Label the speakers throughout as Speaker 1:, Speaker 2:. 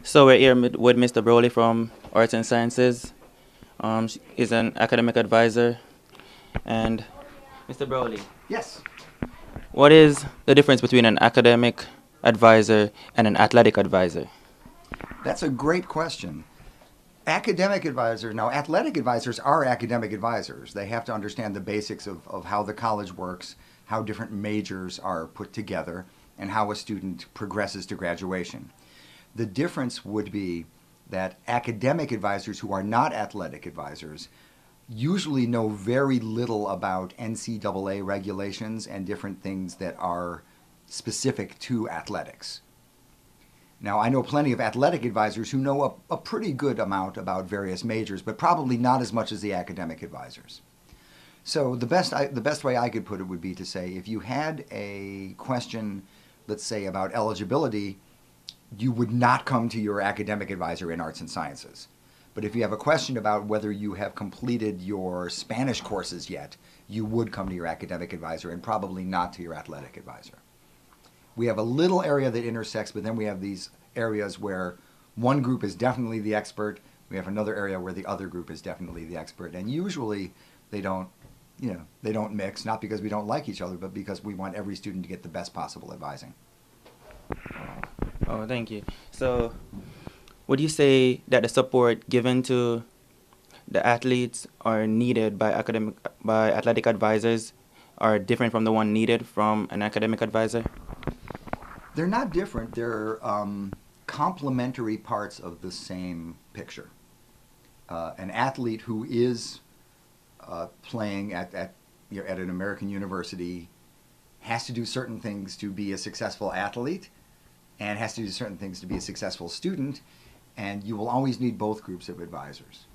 Speaker 1: So we're here with Mr. Broley from Arts and Sciences. He's an academic advisor. And Mr. Broley,
Speaker 2: Yes,
Speaker 1: what is the difference between an academic advisor and an athletic advisor?
Speaker 2: that's a great question. Academic advisors, now athletic advisors are academic advisors. They have to understand the basics of how the college works, how different majors are put together, and how a student progresses to graduation. The difference would be that academic advisors who are not athletic advisors usually know very little about NCAA regulations and different things that are specific to athletics. Now, I know plenty of athletic advisors who know a pretty good amount about various majors, but probably not as much as the academic advisors. So the best way I could put it would be to say if you had a question, let's say about eligibility, you would not come to your academic advisor in arts and sciences. But if you have a question about whether you have completed your Spanish courses yet, you would come to your academic advisor and probably not to your athletic advisor. We have a little area that intersects, but then we have these areas where one group is definitely the expert. We have another area where the other group is definitely the expert. And usually they don't, they don't mix, not because we don't like each other, but because we want every student to get the best possible advising.
Speaker 1: Oh, thank you. So, would you say that the support given to the athletes are needed by athletic advisors are different from the one needed from an academic advisor?
Speaker 2: They're not different. They're complementary parts of the same picture. An athlete who is playing at an American university has to do certain things to be a successful athlete and has to do certain things to be a successful student, and you will always need both groups of advisors.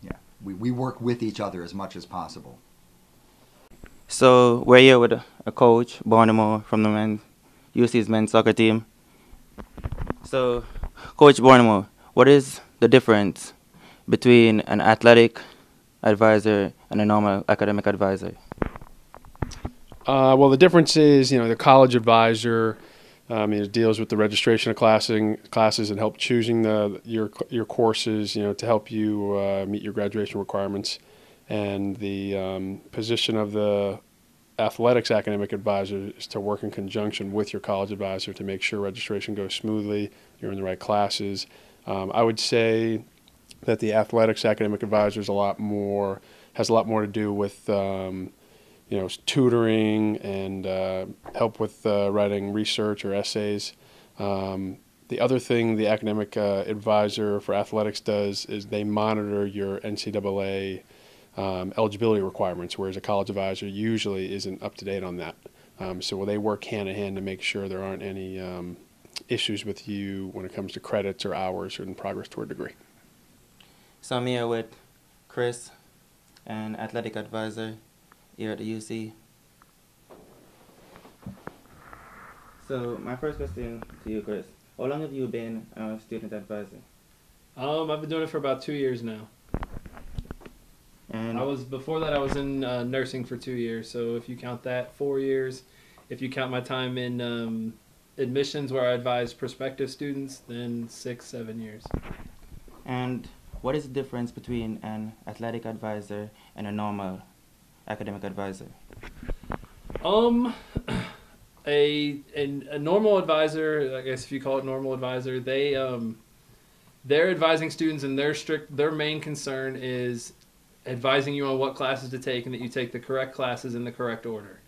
Speaker 2: Yeah, we work with each other as much as possible.
Speaker 1: So, we're here with a coach, Bournemouth, from the UC's men's soccer team. So, Coach Bournemouth, what is the difference between an athletic advisor and a normal academic advisor?
Speaker 3: Well, the difference is, the college advisor it deals with the registration of classes and help choosing your courses, to help you meet your graduation requirements. And the position of the athletics academic advisor is to work in conjunction with your college advisor to make sure registration goes smoothly, you're in the right classes. I would say that the athletics academic advisor has a lot more to do with tutoring and help with writing research or essays. The other thing the academic advisor for athletics does is they monitor your NCAA eligibility requirements, whereas a college advisor usually isn't up to date on that. So they work hand in hand to make sure there aren't any issues with you when it comes to credits or hours or in progress toward degree.
Speaker 1: So I'm here with Chris, an athletic advisor here at the UC. So my first question to you, Chris, how long have you been a student advisor?
Speaker 4: I've been doing it for about 2 years now.
Speaker 1: And
Speaker 4: Before that I was in nursing for 2 years, so if you count that, 4 years. If you count my time in admissions where I advise prospective students, then 6, 7 years.
Speaker 1: And what is the difference between an athletic advisor and a normal academic advisor?
Speaker 4: A normal advisor, I guess if you call it normal advisor, they're advising students, and their main concern is advising you on what classes to take and that you take the correct classes in the correct order.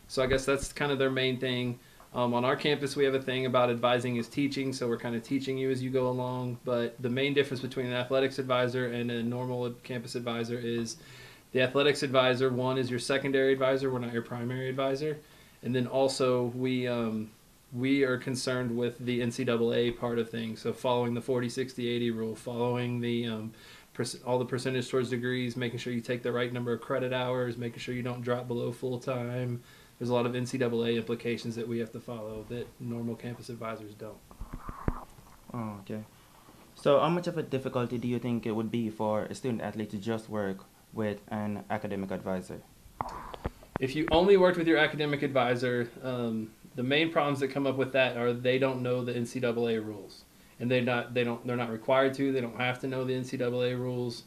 Speaker 4: So I guess that's kind of their main thing. On our campus, we have a thing about advising is teaching, so we're kind of teaching you as you go along. But the main difference between an athletics advisor and a normal campus advisor is the athletics advisor, one, is your secondary advisor. We're not your primary advisor. And then also we are concerned with the NCAA part of things. So following the 40, 60, 80 rule, following the all the percentage towards degrees, making sure you take the right number of credit hours, making sure you don't drop below full time. There's a lot of NCAA implications that we have to follow that normal campus advisors don't.
Speaker 1: Oh, okay. So how much of a difficulty do you think it would be for a student athlete to just work with an academic advisor?
Speaker 4: If you only worked with your academic advisor, the main problems that come up with that are they don't know the NCAA rules. and they're not required to. They don't have to know the NCAA rules.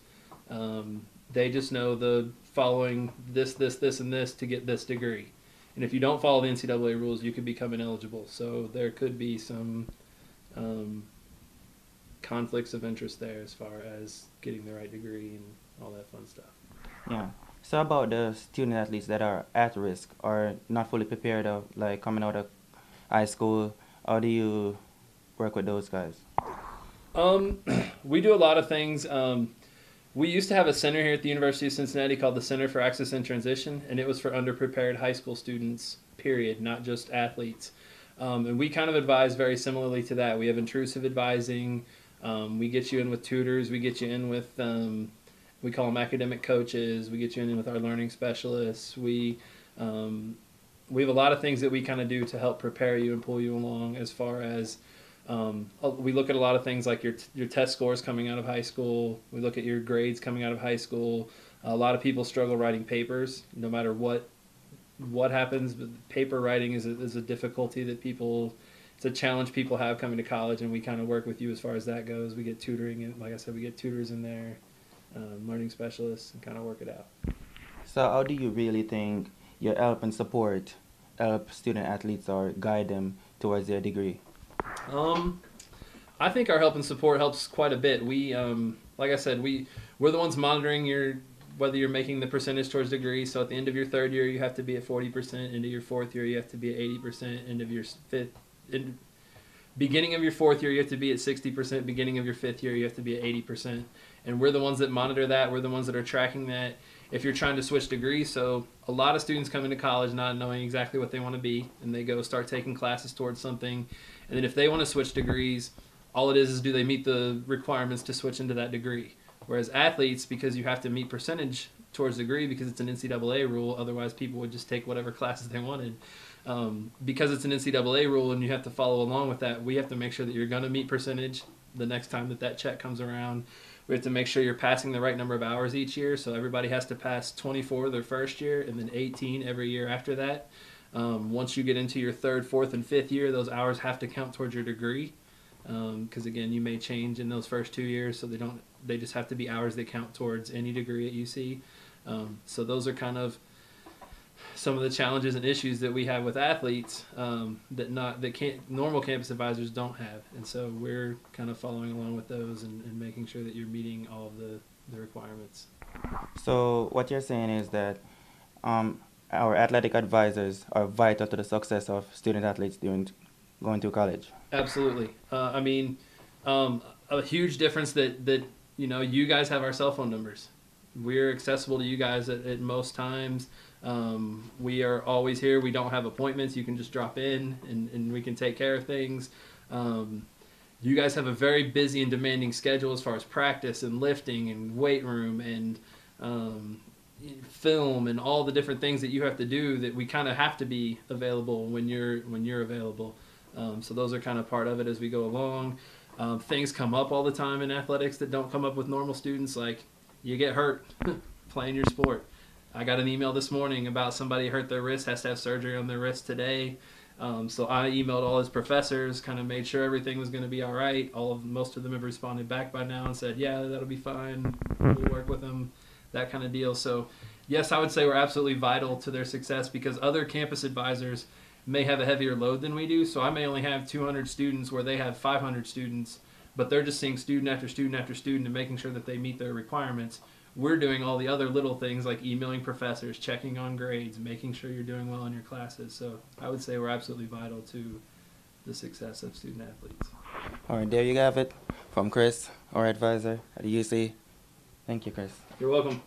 Speaker 4: They just know the following this, and this to get this degree. And if you don't follow the NCAA rules, you could become ineligible. So there could be some conflicts of interest there as far as getting the right degree and all that fun stuff.
Speaker 1: Yeah. So about the student athletes that are at risk or not fully prepared of like coming out of high school, how do you work with those guys?
Speaker 4: We do a lot of things. We used to have a center here at the University of Cincinnati called the Center for Access and Transition, and it was for underprepared high school students, period, not just athletes. And we kind of advise very similarly to that. We have intrusive advising. We get you in with tutors. We get you in with, we call them academic coaches. We get you in with our learning specialists. We have a lot of things that we kind of do to help prepare you and pull you along as far as we look at a lot of things like your test scores coming out of high school. We look at your grades coming out of high school. A lot of people struggle writing papers, no matter what happens. But paper writing is a difficulty that it's a challenge people have coming to college, and we kind of work with you as far as that goes. We get tutoring, and like I said, we get tutors in there, learning specialists, and kind of work it out.
Speaker 1: So how do you really think your help and support help student athletes or guide them towards their degree?
Speaker 4: I think our help and support helps quite a bit. We, like I said, we're the ones monitoring whether you're making the percentage towards degree. So at the end of your third year, you have to be at 40%. End of your fourth year, you have to be at 80%. End of your beginning of your fourth year, you have to be at 60%. Beginning of your fifth year, you have to be at 80%. And we're the ones that monitor that. We're the ones that are tracking that. If you're trying to switch degrees, so a lot of students come into college not knowing exactly what they want to be, and they go start taking classes towards something. And then if they want to switch degrees, all it is do they meet the requirements to switch into that degree. Whereas athletes, because you have to meet percentage towards degree because it's an NCAA rule, otherwise people would just take whatever classes they wanted. Because it's an NCAA rule and you have to follow along with that, we have to make sure that you're going to meet percentage the next time that check comes around. We have to make sure you're passing the right number of hours each year, so everybody has to pass 24 their first year and then 18 every year after that. Once you get into your third, fourth, and fifth year, those hours have to count towards your degree. Because again, you may change in those first 2 years, so they just have to be hours that count towards any degree at UC. So those are kind of some of the challenges and issues that we have with athletes that normal campus advisors don't have, and so we're kind of following along with those and making sure that you're meeting all of the requirements.
Speaker 1: So what you're saying is that our athletic advisors are vital to the success of student athletes going to college.
Speaker 4: Absolutely. I mean, a huge difference that you guys have our cell phone numbers. We're accessible to you guys at most times. We are always here. We don't have appointments. You can just drop in and we can take care of things. You guys have a very busy and demanding schedule as far as practice and lifting and weight room and film and all the different things that you have to do that we kind of have to be available when you're available. So those are kind of part of it as we go along. Things come up all the time in athletics that don't come up with normal students, like you get hurt playing your sport. I got an email this morning about somebody hurt their wrist, has to have surgery on their wrist today. So I emailed all his professors, kind of made sure everything was going to be all right. Most of them have responded back by now and said, yeah, that'll be fine. We'll work with them, that kind of deal. So yes, I would say we're absolutely vital to their success because other campus advisors may have a heavier load than we do. So I may only have 200 students where they have 500 students, but they're just seeing student after student after student and making sure that they meet their requirements. We're doing all the other little things like emailing professors, checking on grades, making sure you're doing well in your classes. So I would say we're absolutely vital to the success of student athletes.
Speaker 1: All right, there you have it from Chris, our advisor at the UC. Thank you, Chris.
Speaker 4: You're welcome.